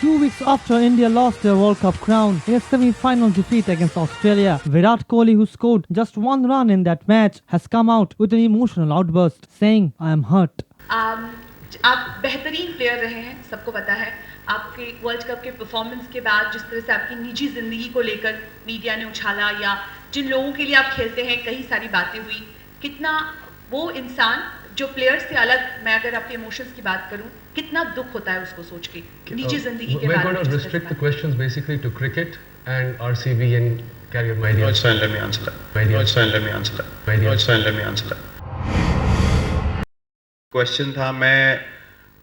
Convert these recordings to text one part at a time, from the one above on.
2 weeks after India lost their World Cup crown in a semi-final defeat against Australia, Virat Kohli, who scored just one run in that match, has come out with an emotional outburst, saying, "I am hurt." आप बेहतरीन player रहे हैं, सबको पता है। आपके world cup के performance के बाद जिस तरह से आपकी निजी ज़िंदगी को लेकर मीडिया ने उछाला या जिन लोगों के लिए आप खेलते हैं कई सारी बातें हुई, कितना वो इंसान जो प्लेयर से अलग, मैं अगर आपके इमोशंस की बात करूं, कितना दुख होता है उसको सोच के निजी ज़िंदगी के बारे में। We're going to restrict the questions basically to cricket and RCB and carry on, my dear. No, it's fine, let me answer that. My dear. No, it's fine, let me answer that. My dear. No, it's fine, let me answer that. Question था, मैं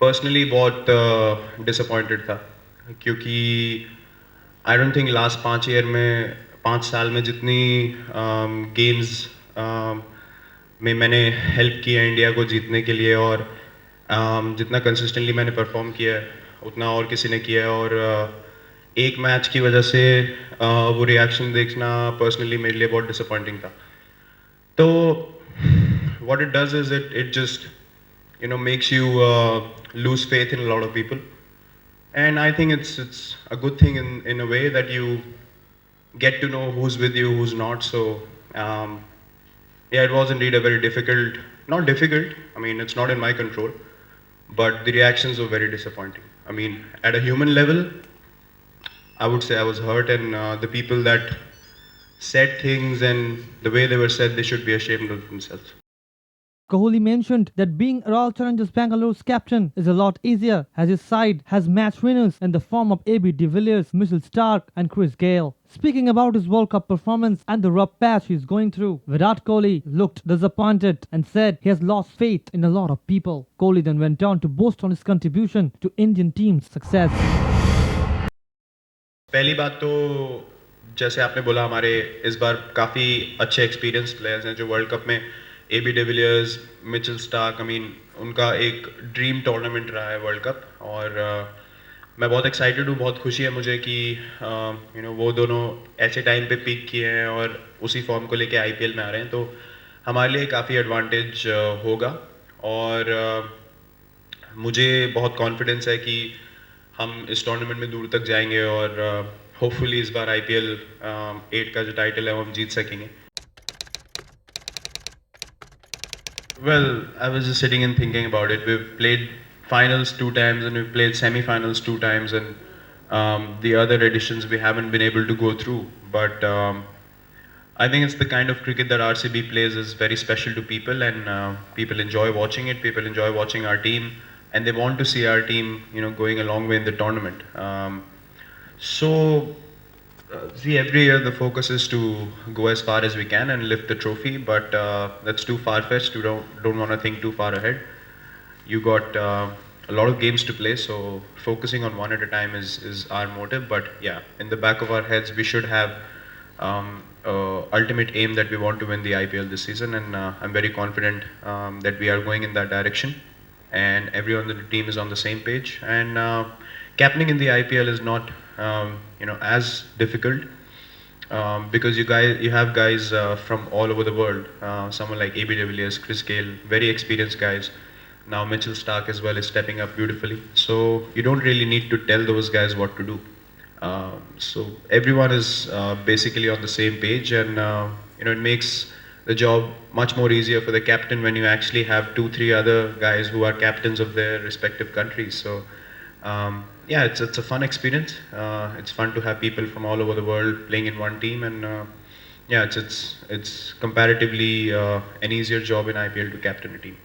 personally बहुत disappointed था क्योंकि I don't think last 5 साल में जितनी games में मैंने हेल्प किया इंडिया को जीतने के लिए और जितना कंसिस्टेंटली मैंने परफॉर्म किया है उतना और किसी ने किया है और एक मैच की वजह से वो रिएक्शन देखना पर्सनली मेरे लिए बहुत डिसअपॉइंटिंग था। तो what it does is it just makes you lose faith in a lot of people, and I think it's a good thing in a way that you get to know who's with you, who's not. So yeah, it was indeed a very not difficult, I mean it's not in my control, but the reactions were very disappointing. I mean, at a human level, I would say I was hurt, and the people that said things and the way they were said, they should be ashamed of themselves. Kohli mentioned that being Royal Challengers Bangalore's captain is a lot easier as his side has match winners in the form of AB de Villiers, Mitchell Starc and Chris Gayle. Speaking about his World Cup performance and the rough patch he's going through, Virat Kohli looked disappointed and said he has lost faith in a lot of people. Kohli then went on to boast on his contribution to Indian team's success. पहली बात तो जैसे आपने बोला, हमारे इस बार काफ़ी अच्छे एक्सपीरियंस प्लेयर्स हैं जो वर्ल्ड कप में AB de Villiers, Mitchell Starc, I mean उनका एक ड्रीम टूर्नामेंट रहा है वर्ल्ड कप और मैं बहुत एक्साइटेड हूँ, बहुत खुशी है मुझे कि वो दोनों ऐसे टाइम पे पीक किए हैं और उसी फॉर्म को लेके IPL में आ रहे हैं, तो हमारे लिए काफ़ी एडवांटेज होगा और मुझे बहुत कॉन्फिडेंस है कि हम इस टूर्नामेंट में दूर तक जाएंगे और होपफुली इस बार IPL 8 का जो टाइटल है वो हम जीत सकेंगे। Well, I was just sitting and thinking about it. We've played finals 2 times and we've played semi-finals 2 times, and the other editions we haven't been able to go through. But I think it's the kind of cricket that RCB plays is very special to people, and people enjoy watching it. People enjoy watching our team, and they want to see our team, going a long way in the tournament. See, every year the focus is to go as far as we can and lift the trophy, but that's too far-fetched. You don't want to think too far ahead. You got a lot of games to play, so focusing on one at a time is our motive. But yeah, in the back of our heads, we should have ultimate aim that we want to win the IPL this season, and I'm very confident that we are going in that direction, and everyone on the team is on the same page. And captaining in the IPL is not as difficult because you have guys from all over the world. Someone like AB de Villiers, Chris Gayle, very experienced guys. Now Mitchell Starc as well is stepping up beautifully. So you don't really need to tell those guys what to do. So everyone is basically on the same page, and it makes the job much more easier for the captain when you actually have 2-3 other guys who are captains of their respective countries. So yeah, it's a fun experience. It's fun to have people from all over the world playing in one team, and yeah, it's comparatively an easier job in IPL to captain a team.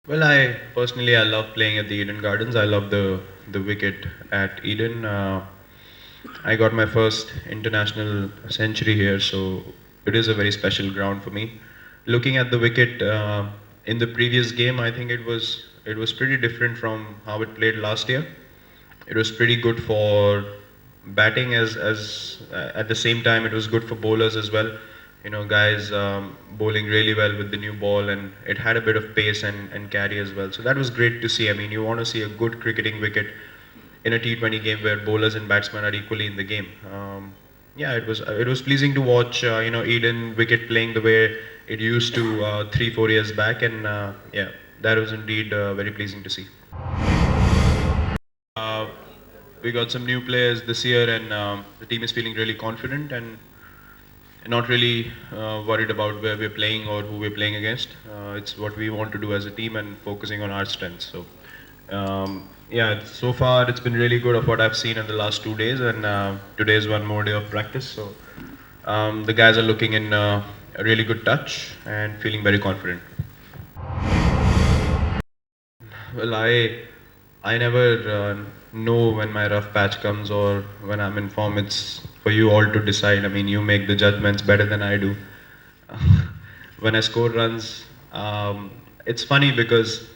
Well, I personally love playing at the Eden Gardens. I love the wicket at Eden. I got my first international century here, so it is a very special ground for me. Looking at the wicket in the previous game, I think it was pretty different from how it played last year. It was pretty good for batting as at the same time it was good for bowlers as well. Guys bowling really well with the new ball, and it had a bit of pace and carry as well. So that was great to see. I mean, you want to see a good cricketing wicket in a T20 game where bowlers and batsmen are equally in the game. Yeah, it was pleasing to watch Eden wicket playing the way it used to 3-4 years back, and yeah, that was indeed very pleasing to see. Uh, we got some new players this year, and the team is feeling really confident and not really worried about where we're playing or who we're playing against. It's what we want to do as a team and focusing on our strengths. So, yeah, so far it's been really good of what I've seen in the last 2 days, and today is one more day of practice. So, the guys are looking in a really good touch and feeling very confident. Well, I never know when my rough patch comes or when I'm in form. It's for you all to decide. I mean, you make the judgments better than I do. When I score runs, it's funny because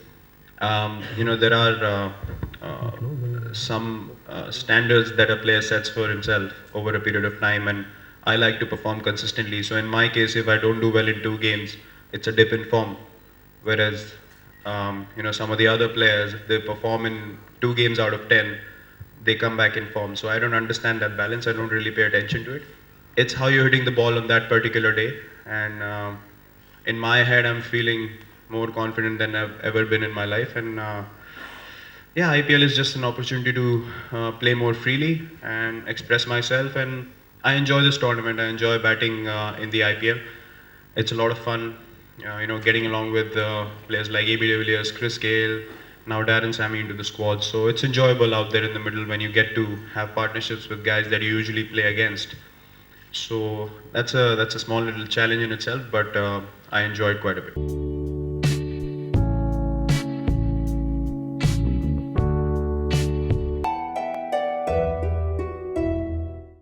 there are some standards that a player sets for himself over a period of time, and I like to perform consistently. So in my case, if I don't do well in 2 games, it's a dip in form. Whereas some of the other players, if they perform in 2 games out of 10, they come back in form. So I don't understand that balance. I don't really pay attention to it. It's how you're hitting the ball on that particular day. And in my head, I'm feeling more confident than I've ever been in my life. And yeah, IPL is just an opportunity to play more freely and express myself. And I enjoy this tournament. I enjoy batting in the IPL. It's a lot of fun. Getting along with players like AB de Villiers, Chris Gale, now Darren Sammy into the squad. So it's enjoyable out there in the middle when you get to have partnerships with guys that you usually play against. So that's a small little challenge in itself, but I enjoy it quite a bit.